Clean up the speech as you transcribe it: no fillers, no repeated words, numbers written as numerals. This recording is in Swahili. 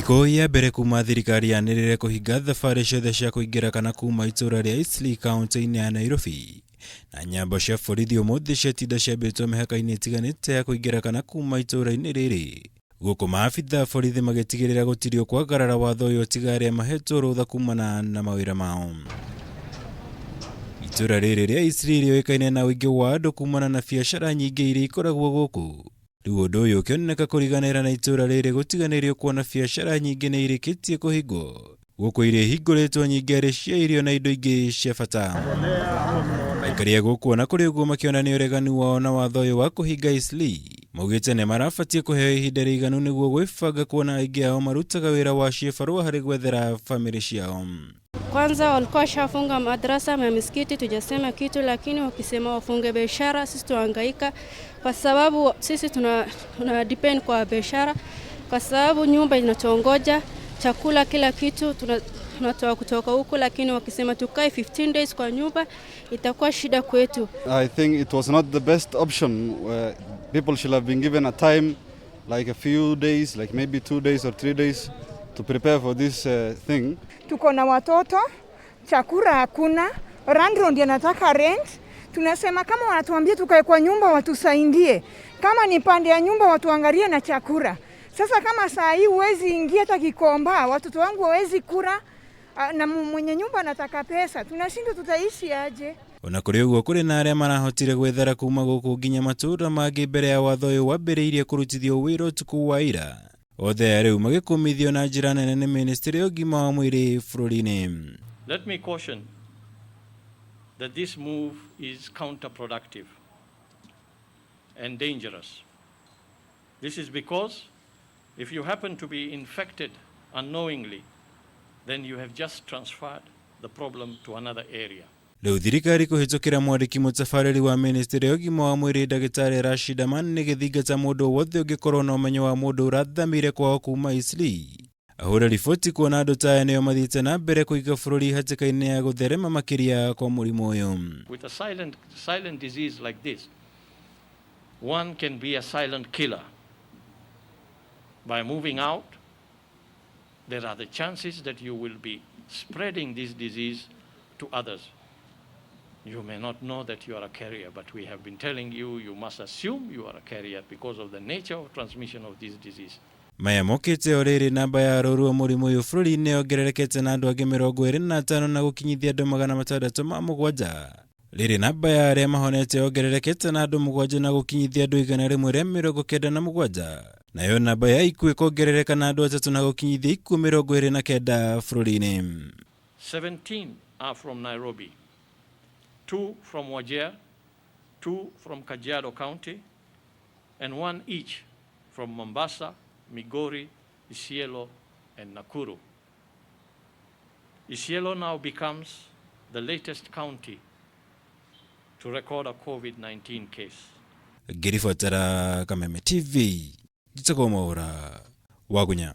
Thikũ ya mbere kuma thirikari yanĩrĩre kuhinga thabarĩ ciothe cia kuingira kana kuuma ituura ria Eastleigh kaunti-inĩ ya Nairobi, na nyambo cia borithi ũmũthĩ ciatinda ciambĩtwo mihaka-ini ĩtiganĩte ya kuingira kana kuuma itũũra-inĩ rĩrĩ, guku maabitha borithi magĩtigĩrĩra gũtirĩ kwagarara watho ũyũ tiga arĩa mahetwo rũtha kumana na mawĩra mao. Ituura rĩrĩ rĩa Eastleigh rĩoĩkaine na ũingĩ wa andũ kumana na biacara nyingĩ iria ikoragwo gũkũ. Rĩu ũndũ ũyũ ũkĩoneka kũriganĩra na itũũra rĩrĩ gũtiganĩrio kuona biacara nyingĩ nĩ irĩkĩtie kũhingwo. Gũkũ irĩ hingũrĩtwo nyingĩ arĩ cia irio na indo ingĩ cia bata. Aikari a gũkũ ona kũrĩ ũguo makĩonania ũregani wao na watho ũyũ wa kũhinga Eastleigh, maugĩte nĩ marabatie kũheo ihinda rĩiganu nĩguo gwĩbanga kuona aingĩ ao marutaga wĩra wa cibarua harĩ gwethera famĩlĩ ciao. Kwanza walikuwa shafunga madrasa na misikiti, tujasema kitu, lakini wakisema wafunge biashara sisi tuhangaika kwa sababu sisi tuna depend kwa biashara, kwa sababu nyumba inatuongoja, chakula kila kitu tunatoa kutoka huko, lakini wakisema tukae 15 days kwa nyumba itakuwa shida kwetu. I think it was not the best option. People should have been given a time, like a few days, like maybe 2 days or 3 days to prepare for this thing. Tuko na watoto, chakula hakuna, landlord anataka rent. Tunasema kama wanatuambia tukae kwa nyumba watusaidie. Kama ni pande ya nyumba watuangalie na chakula. Sasa kama saa hii huwezi ingia hata Kikomba, watoto wangu hawezi kula na mwenye nyumba anataka pesa. Tunashindwa tutaishi aje? Ona kũrĩ ũguo kũrĩ na arĩa marahotire gwethera kuma gũkũ nginya matũũra mangĩ mbere ya watho ũyũ wambĩrĩirie kũrutithio wĩra ũtukũ wa ira. Othe rĩu magĩkũmithio na njĩra nene nĩ ministry ya ũgima wa mwĩrĩ bũrũri-inĩ. Let me caution that this move is counterproductive and dangerous. This is because if you happen to be infected unknowingly, then you have just transferred the problem to another area. Rĩu thirikari kũhĩtũkĩra mwandĩki mũtabarĩri wa ministry ya ũgima wa mwĩrĩ ndagĩtarĩ Rashid Aman nĩ gĩthingata mũndũ wothe ũngĩkorwo na ũmenyo wa mũndũ ũrathamĩire kwao kuma Eastleigh. Ahũra riboti kuona andũ ta aya nĩo mathiĩte na mbere kũiga bũrũri hatika-ini ya gutherema makiria kwa mũrimũ ũyũ. With a silent disease like this, one can be a silent killer. By moving out, there are the chances that you will be spreading this disease to others. You may not know that you are a carrier, but we have been telling you, you must assume you are a carrier because of the nature of transmission of this disease. Maya mokĩte o rĩrĩ namba ya arũaru a mũrimũ ũyũ bũrũri-inĩ yongererekete na andũ angĩ 25 na gũkinyithia andũ 607. Rĩrĩ namba ya arĩa mahonete yongererekete na andũ 7 na gũkinyithia andũ 197. Nayo namba ya ikuũ ĩkongerereka na andũ 3 na gũkinyithia ikuũ 29 bũrũri-inĩ. 17 are from Nairobi, 2 from Wajir, 2 from Kajiado County, and 1 each from Mombasa, Migori, Isiolo, and Nakuru. Isiolo now becomes the latest county to record a COVID-19 case. Girifuatara Kameme TV, Jitsakomora, Wagunya.